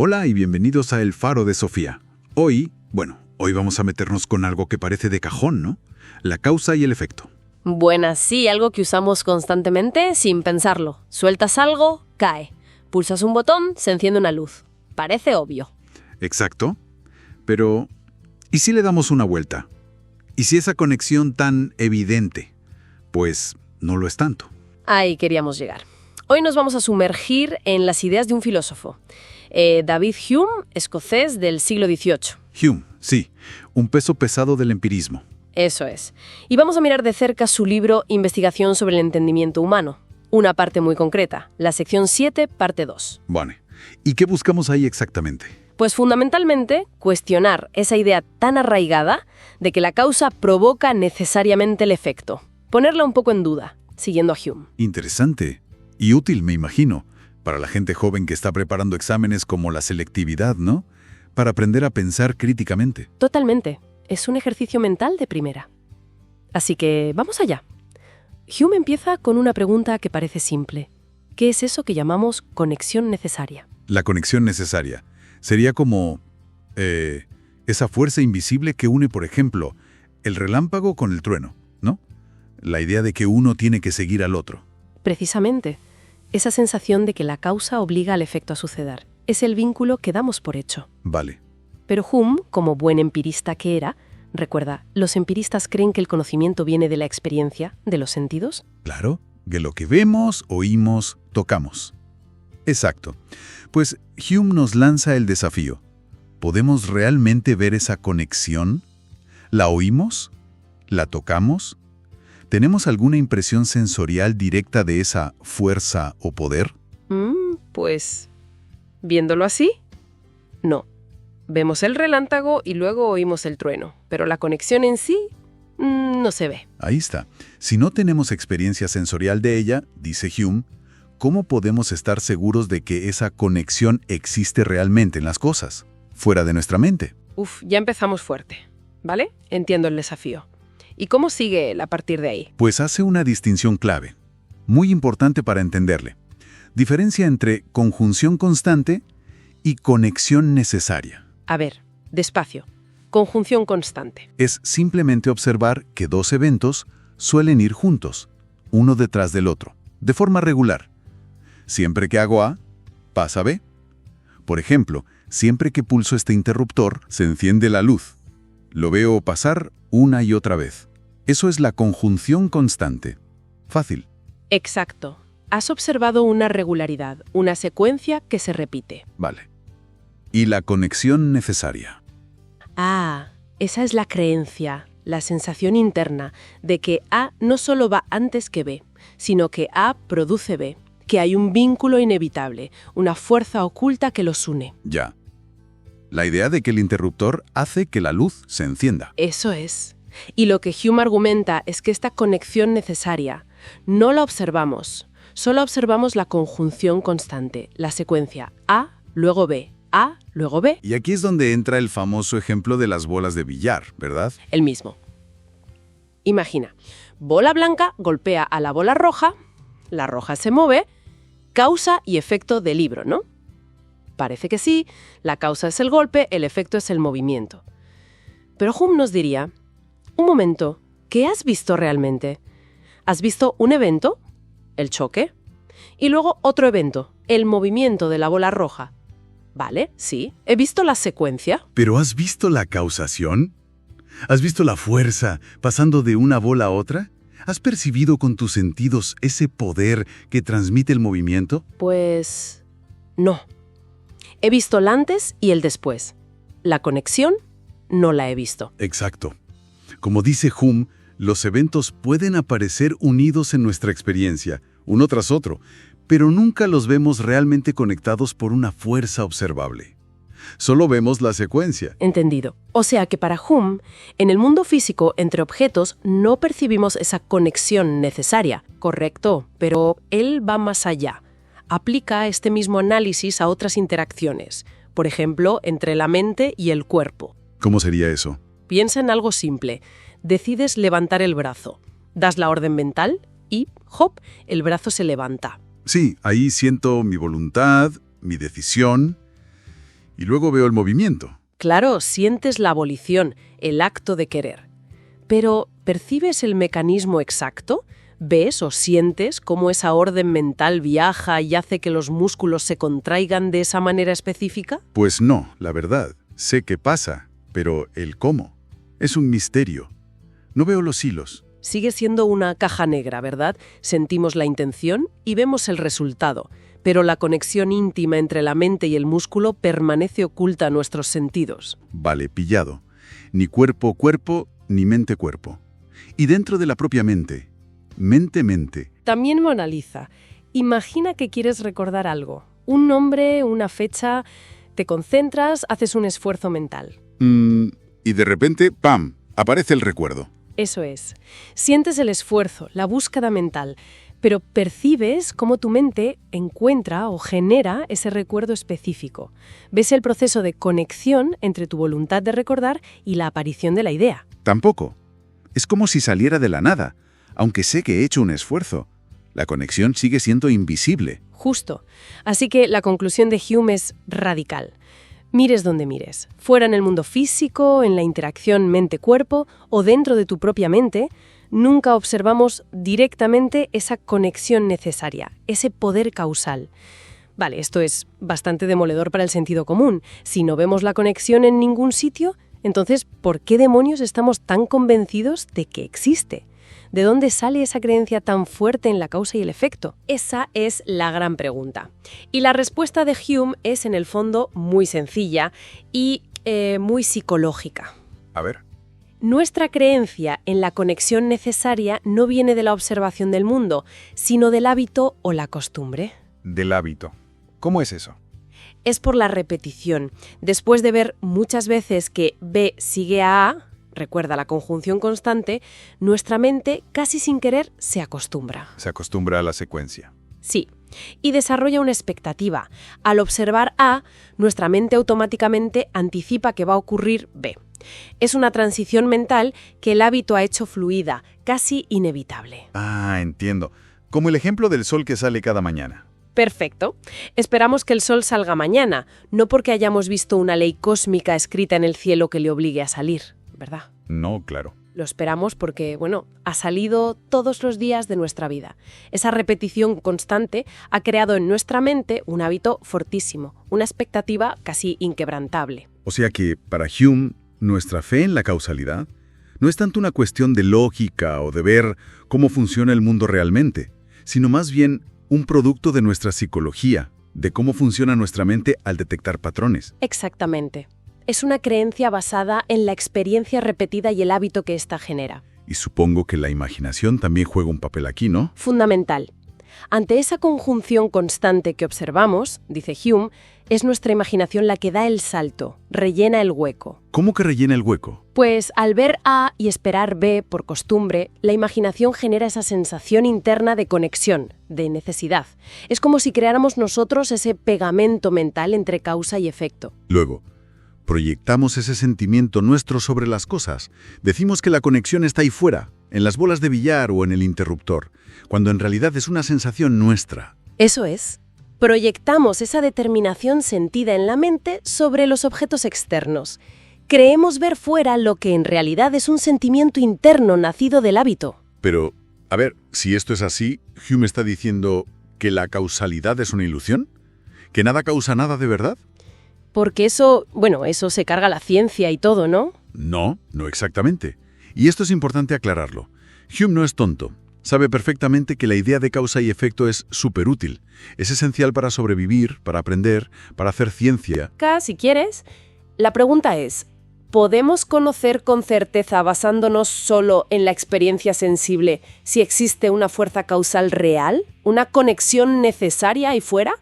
Hola y bienvenidos a El Faro de Sofía. Hoy vamos a meternos con algo que parece de cajón, ¿no? La causa y el efecto. Buenas, sí, algo que usamos constantemente sin pensarlo. Sueltas algo, cae. Pulsas un botón, se enciende una luz. Parece obvio. Exacto. Pero, ¿y si le damos una vuelta? ¿Y si esa conexión tan evidente? Pues no lo es tanto. Ahí queríamos llegar. Hoy nos vamos a sumergir en las ideas de un filósofo. David Hume, escocés del siglo XVIII. Hume, sí, un peso pesado del empirismo. Eso es. Y vamos a mirar de cerca su libro Investigación sobre el entendimiento humano. Una parte muy concreta, la sección 7, parte 2. Vale. ¿Y qué buscamos ahí exactamente? Pues fundamentalmente, cuestionar esa idea tan arraigada de que la causa provoca necesariamente el efecto. Ponerla un poco en duda, siguiendo a Hume. Interesante. Y útil, me imagino, para la gente joven que está preparando exámenes como la selectividad, ¿no? Para aprender a pensar críticamente. Totalmente. Es un ejercicio mental de primera. Así que vamos allá. Hume empieza con una pregunta que parece simple. ¿Qué es eso que llamamos conexión necesaria? La conexión necesaria sería como esa fuerza invisible que une, por ejemplo, el relámpago con el trueno, ¿no? La idea de que uno tiene que seguir al otro. Precisamente. Esa sensación de que la causa obliga al efecto a suceder. Es el vínculo que damos por hecho. Vale. Pero Hume, como buen empirista que era, recuerda, ¿los empiristas creen que el conocimiento viene de la experiencia, de los sentidos? Claro, de lo que vemos, oímos, tocamos. Exacto. Pues Hume nos lanza el desafío. ¿Podemos realmente ver esa conexión? ¿La oímos? ¿La tocamos? ¿Tenemos alguna impresión sensorial directa de esa fuerza o poder? Pues, viéndolo así, no. Vemos el relámpago y luego oímos el trueno, pero la conexión en sí no se ve. Ahí está. Si no tenemos experiencia sensorial de ella, dice Hume, ¿cómo podemos estar seguros de que esa conexión existe realmente en las cosas, fuera de nuestra mente? Ya empezamos fuerte, ¿vale? Entiendo el desafío. ¿Y cómo sigue él a partir de ahí? Pues hace una distinción clave, muy importante para entenderle. Diferencia entre conjunción constante y conexión necesaria. A ver, despacio. Conjunción constante. Es simplemente observar que dos eventos suelen ir juntos, uno detrás del otro, de forma regular. Siempre que hago A, pasa B. Por ejemplo, siempre que pulso este interruptor, se enciende la luz. Lo veo pasar una y otra vez. Eso es la conjunción constante. Fácil. Exacto. Has observado una regularidad, una secuencia que se repite. Vale. Y la conexión necesaria. Esa es la creencia, la sensación interna de que A no solo va antes que B, sino que A produce B, que hay un vínculo inevitable, una fuerza oculta que los une. Ya. La idea de que el interruptor hace que la luz se encienda. Eso es. Y lo que Hume argumenta es que esta conexión necesaria no la observamos, solo observamos la conjunción constante, la secuencia A, luego B, A, luego B. Y aquí es donde entra el famoso ejemplo de las bolas de billar, ¿verdad? El mismo. Imagina, bola blanca golpea a la bola roja se mueve, causa y efecto del libro, ¿no? Parece que sí, la causa es el golpe, el efecto es el movimiento. Pero Hume nos diría, un momento, ¿qué has visto realmente? ¿Has visto un evento? El choque. Y luego otro evento, el movimiento de la bola roja. Vale, sí, he visto la secuencia. ¿Pero has visto la causación? ¿Has visto la fuerza pasando de una bola a otra? ¿Has percibido con tus sentidos ese poder que transmite el movimiento? Pues no. He visto el antes y el después. La conexión no la he visto. Exacto. Como dice Hume, los eventos pueden aparecer unidos en nuestra experiencia, uno tras otro, pero nunca los vemos realmente conectados por una fuerza observable. Solo vemos la secuencia. Entendido. O sea que para Hume, en el mundo físico, entre objetos, no percibimos esa conexión necesaria. Correcto, pero él va más allá. Aplica este mismo análisis a otras interacciones, por ejemplo, entre la mente y el cuerpo. ¿Cómo sería eso? Piensa en algo simple. Decides levantar el brazo. Das la orden mental y, ¡hop!, el brazo se levanta. Sí, ahí siento mi voluntad, mi decisión. y luego veo el movimiento. Claro, sientes la volición, el acto de querer. Pero, ¿percibes el mecanismo exacto? ¿Ves o sientes cómo esa orden mental viaja y hace que los músculos se contraigan de esa manera específica? Pues no, la verdad. Sé qué pasa, pero el cómo es un misterio. No veo los hilos. Sigue siendo una caja negra, ¿verdad? Sentimos la intención y vemos el resultado, pero la conexión íntima entre la mente y el músculo permanece oculta a nuestros sentidos. Vale, pillado. Ni cuerpo-cuerpo, ni mente-cuerpo. Y dentro de la propia mente, mente-mente. También Mona Lisa, imagina que quieres recordar algo. Un nombre, una fecha, te concentras, haces un esfuerzo mental. Y de repente, ¡pam!, aparece el recuerdo. Eso es. Sientes el esfuerzo, la búsqueda mental, pero percibes cómo tu mente encuentra o genera ese recuerdo específico. Ves el proceso de conexión entre tu voluntad de recordar y la aparición de la idea. Tampoco. Es como si saliera de la nada, aunque sé que he hecho un esfuerzo. La conexión sigue siendo invisible. Justo. Así que la conclusión de Hume es radical. Mires donde mires, fuera en el mundo físico, en la interacción mente-cuerpo o dentro de tu propia mente, nunca observamos directamente esa conexión necesaria, ese poder causal. Vale, esto es bastante demoledor para el sentido común. Si no vemos la conexión en ningún sitio, entonces, ¿por qué demonios estamos tan convencidos de que existe? ¿De dónde sale esa creencia tan fuerte en la causa y el efecto? Esa es la gran pregunta. Y la respuesta de Hume es, en el fondo, muy sencilla y muy psicológica. A ver. Nuestra creencia en la conexión necesaria no viene de la observación del mundo, sino del hábito o la costumbre. Del hábito. ¿Cómo es eso? Es por la repetición. Después de ver muchas veces que B sigue a A, recuerda la conjunción constante, nuestra mente, casi sin querer, se acostumbra. Se acostumbra a la secuencia. Sí, y desarrolla una expectativa. Al observar A, nuestra mente automáticamente anticipa que va a ocurrir B. Es una transición mental que el hábito ha hecho fluida, casi inevitable. Ah, entiendo. Como el ejemplo del sol que sale cada mañana. Perfecto. Esperamos que el sol salga mañana, no porque hayamos visto una ley cósmica escrita en el cielo que le obligue a salir, ¿verdad? No, claro. Lo esperamos porque, ha salido todos los días de nuestra vida. Esa repetición constante ha creado en nuestra mente un hábito fortísimo, una expectativa casi inquebrantable. O sea que, para Hume, nuestra fe en la causalidad no es tanto una cuestión de lógica o de ver cómo funciona el mundo realmente, sino más bien un producto de nuestra psicología, de cómo funciona nuestra mente al detectar patrones. Exactamente. Es una creencia basada en la experiencia repetida y el hábito que ésta genera. Y supongo que la imaginación también juega un papel aquí, ¿no? Fundamental. Ante esa conjunción constante que observamos, dice Hume, es nuestra imaginación la que da el salto, rellena el hueco. ¿Cómo que rellena el hueco? Pues al ver A y esperar B por costumbre, la imaginación genera esa sensación interna de conexión, de necesidad. Es como si creáramos nosotros ese pegamento mental entre causa y efecto. Luego, proyectamos ese sentimiento nuestro sobre las cosas. Decimos que la conexión está ahí fuera, en las bolas de billar o en el interruptor, cuando en realidad es una sensación nuestra. Eso es. Proyectamos esa determinación sentida en la mente sobre los objetos externos. Creemos ver fuera lo que en realidad es un sentimiento interno nacido del hábito. Pero, a ver, si esto es así, ¿Hume está diciendo que la causalidad es una ilusión? ¿Que nada causa nada de verdad? Porque eso se carga la ciencia y todo, ¿no? No, no exactamente. Y esto es importante aclararlo. Hume no es tonto. Sabe perfectamente que la idea de causa y efecto es superútil. Es esencial para sobrevivir, para aprender, para hacer ciencia. Si quieres. La pregunta es, ¿podemos conocer con certeza, basándonos solo en la experiencia sensible, si existe una fuerza causal real? ¿Una conexión necesaria ahí fuera?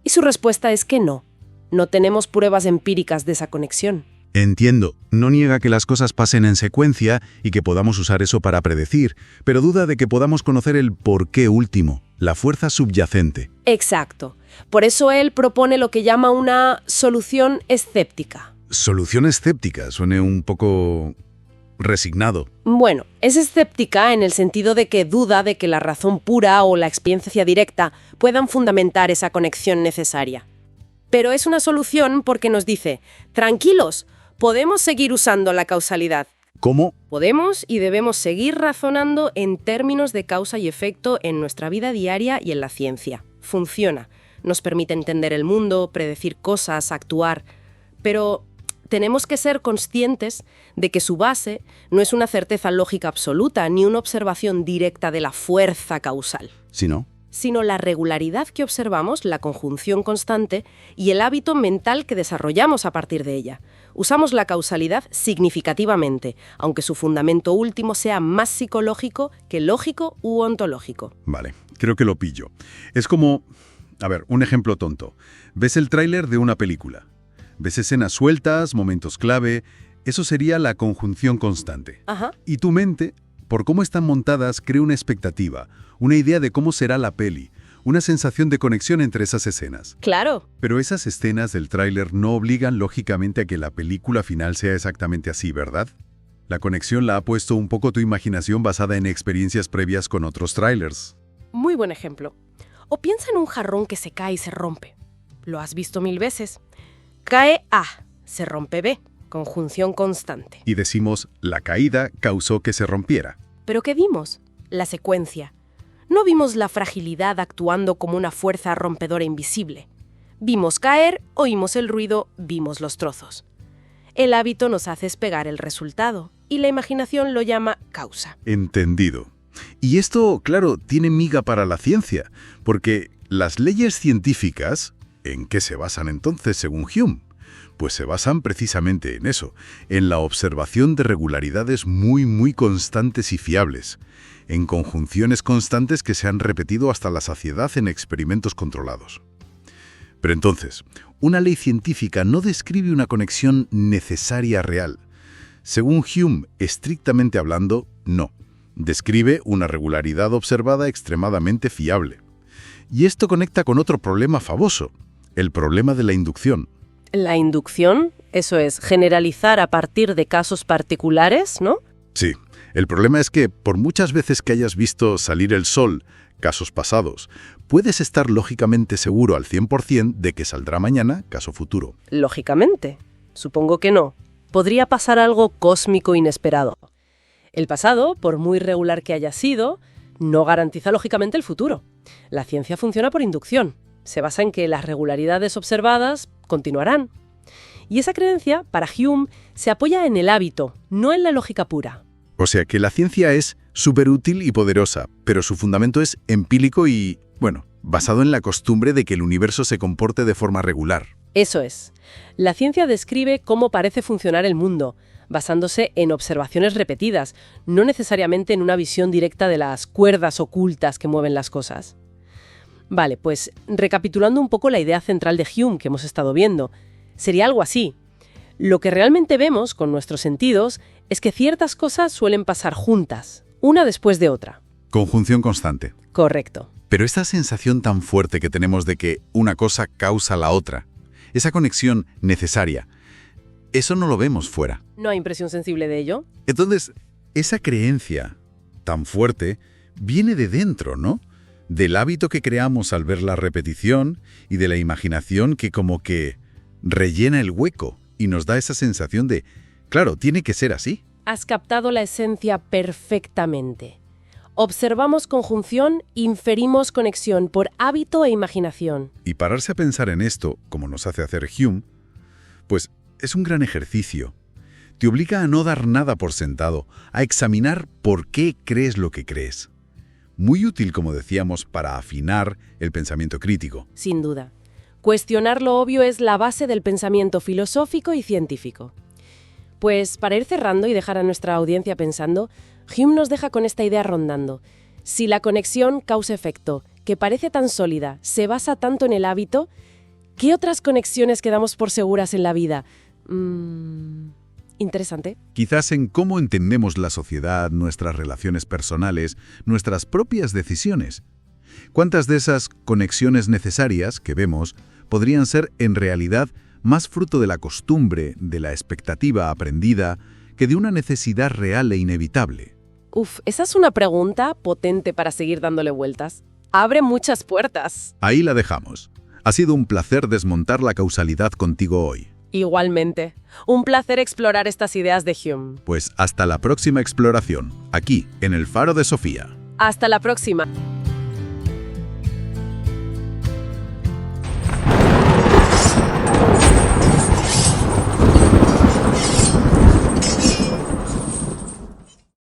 Y su respuesta es que no. No tenemos pruebas empíricas de esa conexión. Entiendo, no niega que las cosas pasen en secuencia y que podamos usar eso para predecir, pero duda de que podamos conocer el porqué último, la fuerza subyacente. Exacto. Por eso él propone lo que llama una solución escéptica. Solución escéptica, suene un poco resignado. Bueno, es escéptica en el sentido de que duda de que la razón pura o la experiencia directa puedan fundamentar esa conexión necesaria. Pero es una solución porque nos dice, tranquilos, podemos seguir usando la causalidad. ¿Cómo? Podemos y debemos seguir razonando en términos de causa y efecto en nuestra vida diaria y en la ciencia. Funciona. Nos permite entender el mundo, predecir cosas, actuar. Pero tenemos que ser conscientes de que su base no es una certeza lógica absoluta ni una observación directa de la fuerza causal, Si no. sino la regularidad que observamos, la conjunción constante y el hábito mental que desarrollamos a partir de ella. Usamos la causalidad significativamente, aunque su fundamento último sea más psicológico que lógico u ontológico. Vale, creo que lo pillo. Es como... A ver, un ejemplo tonto. Ves el tráiler de una película. Ves escenas sueltas, momentos clave. Eso sería la conjunción constante. Ajá. Y tu mente, por cómo están montadas, crea una expectativa, una idea de cómo será la peli, una sensación de conexión entre esas escenas. Claro. Pero esas escenas del tráiler no obligan lógicamente a que la película final sea exactamente así, ¿verdad? La conexión la ha puesto un poco tu imaginación basada en experiencias previas con otros tráilers. Muy buen ejemplo. O piensa en un jarrón que se cae y se rompe. Lo has visto 1000 veces. Cae A, se rompe B. Conjunción constante. Y decimos, la caída causó que se rompiera. ¿Pero qué vimos? La secuencia. No vimos la fragilidad actuando como una fuerza rompedora invisible. Vimos caer, oímos el ruido, vimos los trozos. El hábito nos hace espegar el resultado, y la imaginación lo llama causa. Entendido. Y esto, claro, tiene miga para la ciencia, porque las leyes científicas, ¿en qué se basan entonces según Hume? Pues se basan precisamente en eso, en la observación de regularidades muy constantes y fiables, en conjunciones constantes que se han repetido hasta la saciedad en experimentos controlados. Pero entonces, una ley científica no describe una conexión necesaria real. Según Hume, estrictamente hablando, no. Describe una regularidad observada extremadamente fiable. Y esto conecta con otro problema famoso, el problema de la inducción. La inducción, eso es, generalizar a partir de casos particulares, ¿no? Sí, el problema es que por muchas veces que hayas visto salir el sol, casos pasados, puedes estar lógicamente seguro al 100% de que saldrá mañana, caso futuro. Lógicamente. Supongo que no. Podría pasar algo cósmico inesperado. El pasado, por muy regular que haya sido, no garantiza lógicamente el futuro. La ciencia funciona por inducción. Se basa en que las regularidades observadas continuarán. Y esa creencia, para Hume, se apoya en el hábito, no en la lógica pura. O sea que la ciencia es súper útil y poderosa, pero su fundamento es empírico y, bueno, basado en la costumbre de que el universo se comporte de forma regular. Eso es. La ciencia describe cómo parece funcionar el mundo, basándose en observaciones repetidas, no necesariamente en una visión directa de las cuerdas ocultas que mueven las cosas. Vale, pues recapitulando un poco la idea central de Hume que hemos estado viendo, sería algo así. Lo que realmente vemos con nuestros sentidos es que ciertas cosas suelen pasar juntas, una después de otra. Conjunción constante. Correcto. Pero esta sensación tan fuerte que tenemos de que una cosa causa la otra, esa conexión necesaria, eso no lo vemos fuera. ¿No hay impresión sensible de ello? Entonces, esa creencia tan fuerte viene de dentro, ¿no? Del hábito que creamos al ver la repetición y de la imaginación que como que rellena el hueco y nos da esa sensación de, claro, tiene que ser así. Has captado la esencia perfectamente. Observamos conjunción, inferimos conexión por hábito e imaginación. Y pararse a pensar en esto, como nos hace hacer Hume, pues es un gran ejercicio. Te obliga a no dar nada por sentado, a examinar por qué crees lo que crees. Muy útil, como decíamos, para afinar el pensamiento crítico. Sin duda. Cuestionar lo obvio es la base del pensamiento filosófico y científico. Pues para ir cerrando y dejar a nuestra audiencia pensando, Hume nos deja con esta idea rondando. Si la conexión causa-efecto, que parece tan sólida, se basa tanto en el hábito, ¿qué otras conexiones quedamos por seguras en la vida? Interesante. Quizás en cómo entendemos la sociedad, nuestras relaciones personales, nuestras propias decisiones. ¿Cuántas de esas conexiones necesarias que vemos podrían ser en realidad más fruto de la costumbre, de la expectativa aprendida, que de una necesidad real e inevitable? Esa es una pregunta potente para seguir dándole vueltas. Abre muchas puertas. Ahí la dejamos. Ha sido un placer desmontar la causalidad contigo hoy. Igualmente. Un placer explorar estas ideas de Hume. Pues hasta la próxima exploración, aquí, en el Faro de Sofía. Hasta la próxima.